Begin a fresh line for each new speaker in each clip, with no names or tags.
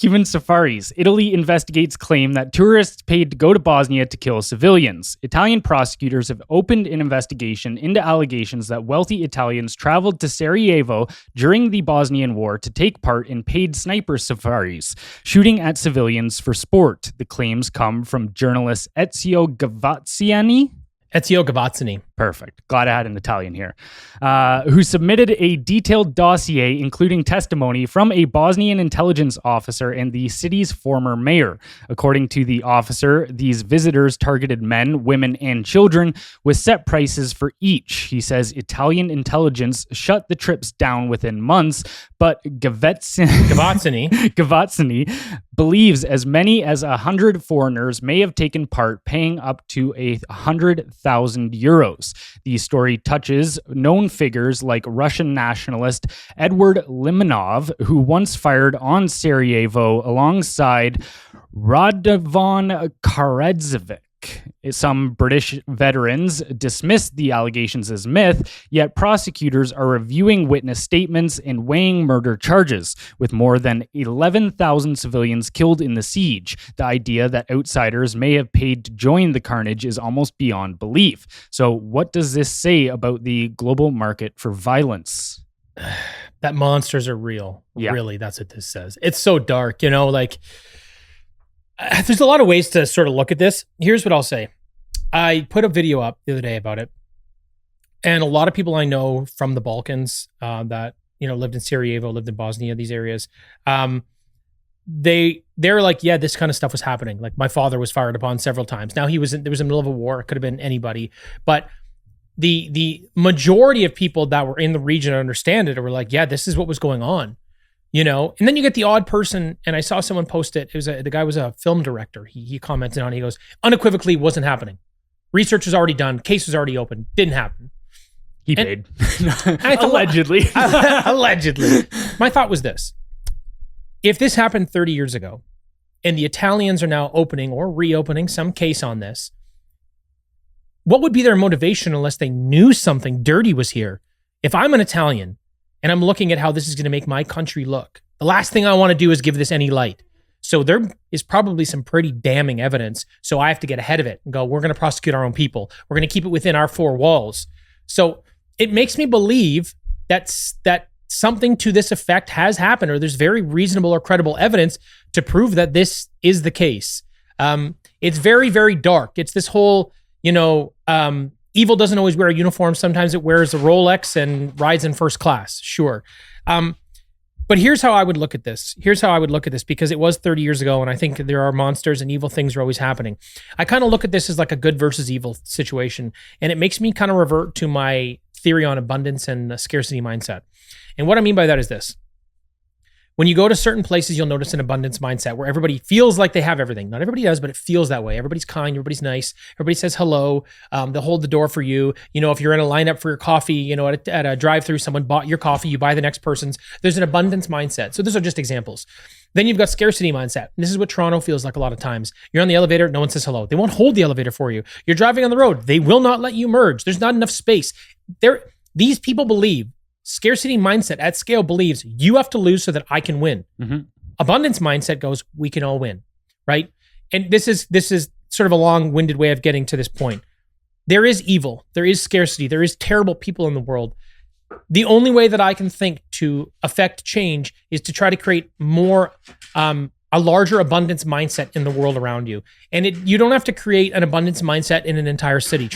Human safaris. Italy investigates claim that tourists paid to go to Bosnia to kill civilians. Italian prosecutors have opened an investigation into allegations that wealthy Italians traveled to Sarajevo during the Bosnian War to take part in paid sniper safaris, shooting at civilians for sport. The claims come from journalist Ezio Gavazzini. Perfect. Glad I had an Italian here. Who submitted a detailed dossier including testimony from a Bosnian intelligence officer and the city's former mayor. According to the officer, these visitors targeted men, women, and children with set prices for each. He says Italian intelligence shut the trips down within months, but Gavazzini believes as many as 100 foreigners may have taken part, paying up to 100,000 euros. The story touches known figures like Russian nationalist Edward Limonov, who once fired on Sarajevo alongside Radovan Karadzic. Some British veterans dismissed the allegations as myth, yet prosecutors are reviewing witness statements and weighing murder charges. With more than 11,000 civilians killed in the siege, the idea that outsiders may have paid to join the carnage is almost beyond belief. So what does this say about the global market for violence?
That monsters are real.
Yeah.
Really, that's what this says. It's so dark, like... There's a lot of ways to sort of look at this. Here's what I'll say. I put a video up the other day about it. And a lot of people I know from the Balkans that, lived in Sarajevo, lived in Bosnia, these areas, they're like, yeah, this kind of stuff was happening. Like my father was fired upon several times. Now there was in the middle of a war. It could have been anybody. But the majority of people that were in the region understand it were like, yeah, this is what was going on. And then you get the odd person, and I saw someone post it. The guy was a film director. He commented on it. He goes, unequivocally wasn't happening. Research was already done. Case was already open. Didn't happen.
He paid. Allegedly.
Allegedly. My thought was this. If this happened 30 years ago, and the Italians are now opening or reopening some case on this, what would be their motivation unless they knew something dirty was here? If I'm an Italian, and I'm looking at how this is going to make my country look, the last thing I want to do is give this any light. So there is probably some pretty damning evidence. So I have to get ahead of it and go, we're going to prosecute our own people. We're going to keep it within our four walls. So it makes me believe that something to this effect has happened, or there's very reasonable or credible evidence to prove that this is the case. It's very, very dark. It's this whole, evil doesn't always wear a uniform. Sometimes it wears a Rolex and rides in first class. Sure. But here's how I would look at this. Because it was 30 years ago, and I think there are monsters and evil things are always happening. I kind of look at this as like a good versus evil situation, and it makes me kind of revert to my theory on abundance and scarcity mindset. And what I mean by that is this. When you go to certain places, you'll notice an abundance mindset where everybody feels like they have everything. Not everybody does, but it feels that way. Everybody's kind, everybody's nice, everybody says hello. They'll hold the door for you. If you're in a lineup for your coffee, at a drive-through, someone bought your coffee, you buy the next person's. There's an abundance mindset. So those are just examples. Then you've got scarcity mindset. And this is what Toronto feels like a lot of times. You're on the elevator, no one says hello. They won't hold the elevator for you. You're driving on the road, they will not let you merge. There's not enough space. These people believe, scarcity mindset at scale believes you have to lose so that I can win. Mm-hmm. Abundance mindset goes, we can all win, right? And this is sort of a long-winded way of getting to this point. There is evil, there is scarcity, there is terrible people in the world. The only way that I can think to affect change is to try to create more, a larger abundance mindset in the world around you. And you don't have to create an abundance mindset in an entire city.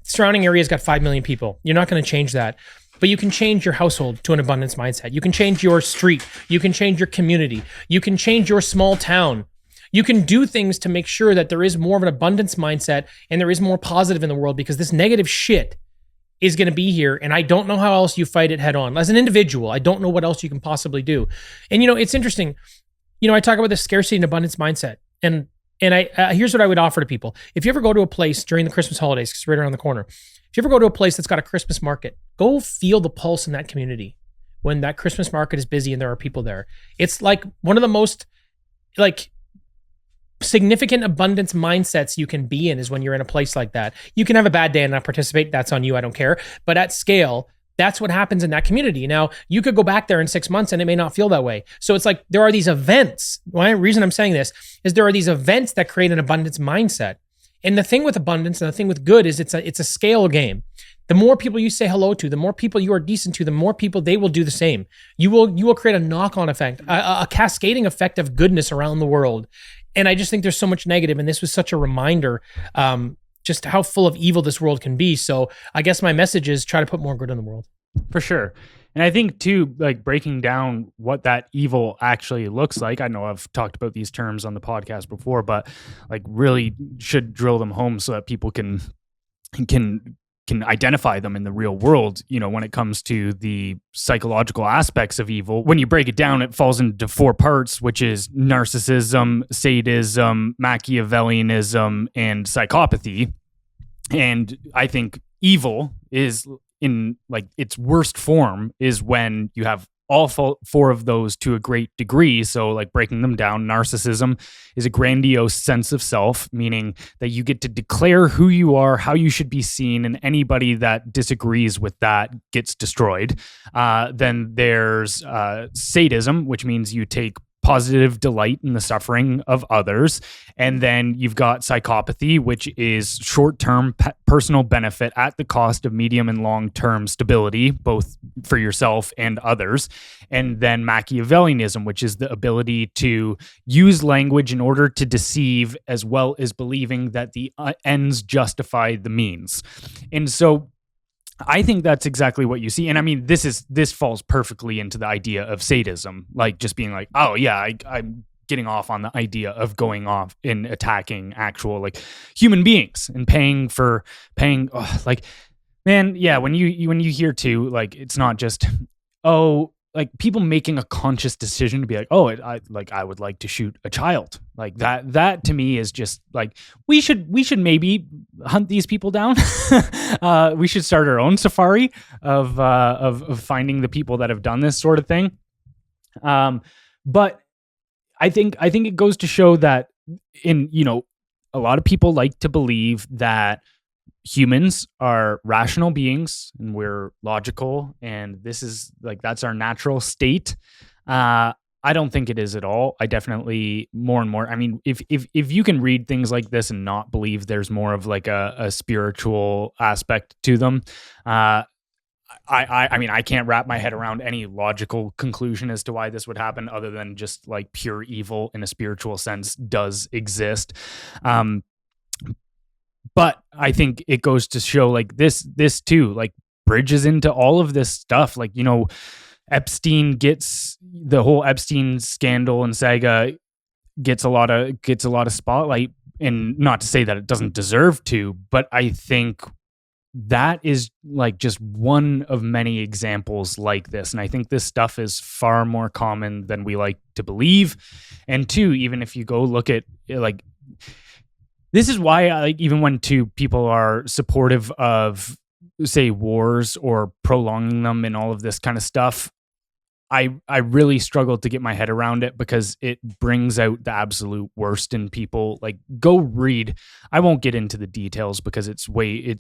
Surrounding area's got 5 million people. You're not going to change that. But you can change your household to an abundance mindset. You can change your street. You can change your community. You can change your small town. You can do things to make sure that there is more of an abundance mindset and there is more positive in the world, because this negative shit is going to be here. And I don't know how else you fight it head on. As an individual, I don't know what else you can possibly do. And, it's interesting. I talk about the scarcity and abundance mindset. And here's what I would offer to people. If you ever go to a place during the Christmas holidays, because it's right around the corner, if you ever go to a place that's got a Christmas market, go feel the pulse in that community when that Christmas market is busy and there are people there. It's like one of the most significant abundance mindsets you can be in is when you're in a place like that. You can have a bad day and not participate. That's on you. I don't care. But at scale, That's what happens in that community. Now, you could go back there in 6 months and it may not feel that way. So it's like there are these events. One reason I'm saying this is there are these events that create an abundance mindset. And the thing with abundance and the thing with good is it's a scale game. The more people you say hello to, the more people you are decent to, the more people they will do the same. You will create a knock-on effect, a cascading effect of goodness around the world. And I just think there's so much negative, and this was such a reminder just how full of evil this world can be. So I guess my message is try to put more good in the world.
For sure. And I think too, like breaking down what that evil actually looks like. I know I've talked about these terms on the podcast before, but like really should drill them home so that people can identify them in the real world, when it comes to the psychological aspects of evil. When you break it down, it falls into 4 parts, which is narcissism, sadism, Machiavellianism, and psychopathy. And I think evil is in like its worst form is when you have all 4 of those to a great degree. So like breaking them down, narcissism is a grandiose sense of self, meaning that you get to declare who you are, how you should be seen, and anybody that disagrees with that gets destroyed. Then there's sadism, which means you take positive delight in the suffering of others. And then you've got psychopathy, which is short-term personal benefit at the cost of medium and long-term stability, both for yourself and others. And then Machiavellianism, which is the ability to use language in order to deceive, as well as believing that the ends justify the means. And so I think that's exactly what you see. And I mean, this falls perfectly into the idea of sadism, like just being like, oh yeah, I'm getting off on the idea of going off and attacking actual like human beings and paying, like, man, yeah. When you hear too, like, it's not just, like people making a conscious decision to be like, I would like to shoot a child. Like that to me is just like, we should maybe hunt these people down. We should start our own safari of finding the people that have done this sort of thing. But I think it goes to show that a lot of people like to believe that humans are rational beings and we're logical and this is like, that's our natural state. I don't think it is at all. I definitely more and more, I mean, if you can read things like this and not believe there's more of like a spiritual aspect to them, I mean, I can't wrap my head around any logical conclusion as to why this would happen other than just like pure evil in a spiritual sense does exist. But I think it goes to show like this too, like bridges into all of this stuff. Like, Epstein gets the whole Epstein scandal and saga gets a lot of spotlight, and not to say that it doesn't deserve to, but I think that is like just one of many examples like this. And I think this stuff is far more common than we like to believe. And two, even if you go look at like, this is why like even when people are supportive of say wars or prolonging them and all of this kind of stuff, I really struggle to get my head around it because it brings out the absolute worst in people. Like, go read. I won't get into the details because it's way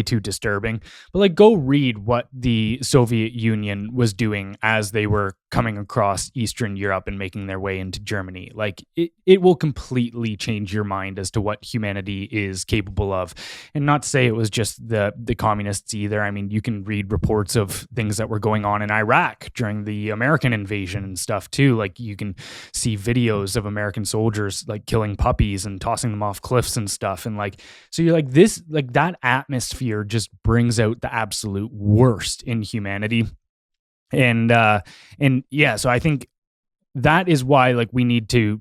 too disturbing. But like, go read what the Soviet Union was doing as they were coming across Eastern Europe and making their way into Germany. Like, it will completely change your mind as to what humanity is capable of. And not to say it was just the communists either. I mean, you can read reports of things that were going on in Iraq during the American invasion and stuff too. Like, you can see videos of American soldiers like killing puppies and tossing them off cliffs and stuff. And like, so you're like, this, like, that atmosphere just brings out the absolute worst in humanity. And yeah, so I think that is why like we need to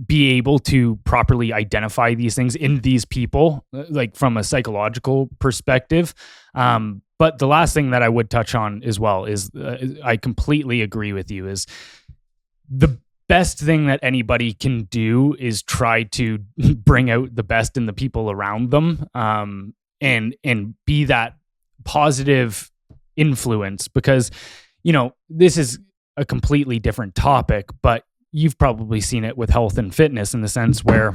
be able to properly identify these things in these people, like from a psychological perspective. But the last thing that I would touch on as well is I completely agree with you, is the best thing that anybody can do is try to bring out the best in the people around them, and be that positive influence. Because, this is a completely different topic, but you've probably seen it with health and fitness in the sense where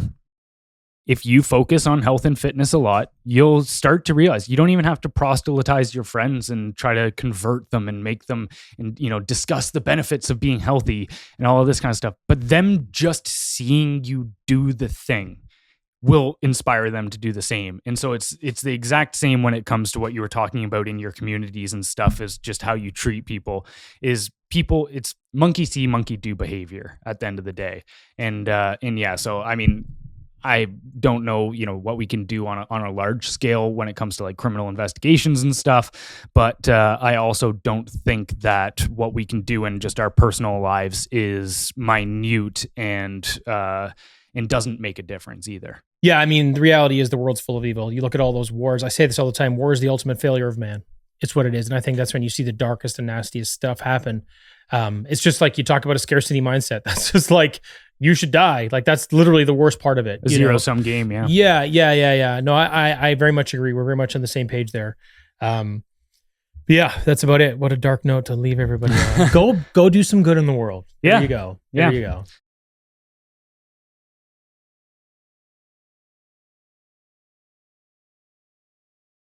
if you focus on health and fitness a lot, you'll start to realize you don't even have to proselytize your friends and try to convert them and make them, and discuss the benefits of being healthy and all of this kind of stuff. But them just seeing you do the thing will inspire them to do the same. And so it's the exact same when it comes to what you were talking about in your communities and stuff, is just how you treat people. It's monkey see, monkey do behavior at the end of the day. And yeah, so I mean, I don't know, what we can do on a large scale when it comes to like criminal investigations and stuff. But I also don't think that what we can do in just our personal lives is minute and doesn't make a difference either.
Yeah, I mean, the reality is the world's full of evil. You look at all those wars. I say this all the time. War is the ultimate failure of man. It's what it is. And I think that's when you see the darkest and nastiest stuff happen. It's just like you talk about a scarcity mindset. That's just like, you should die. Like, that's literally the worst part of it.
A zero-sum game, yeah.
Yeah. No, I very much agree. We're very much on the same page there. Yeah, that's about it. What a dark note to leave everybody on. Go do some good in the world. There you go. There you go.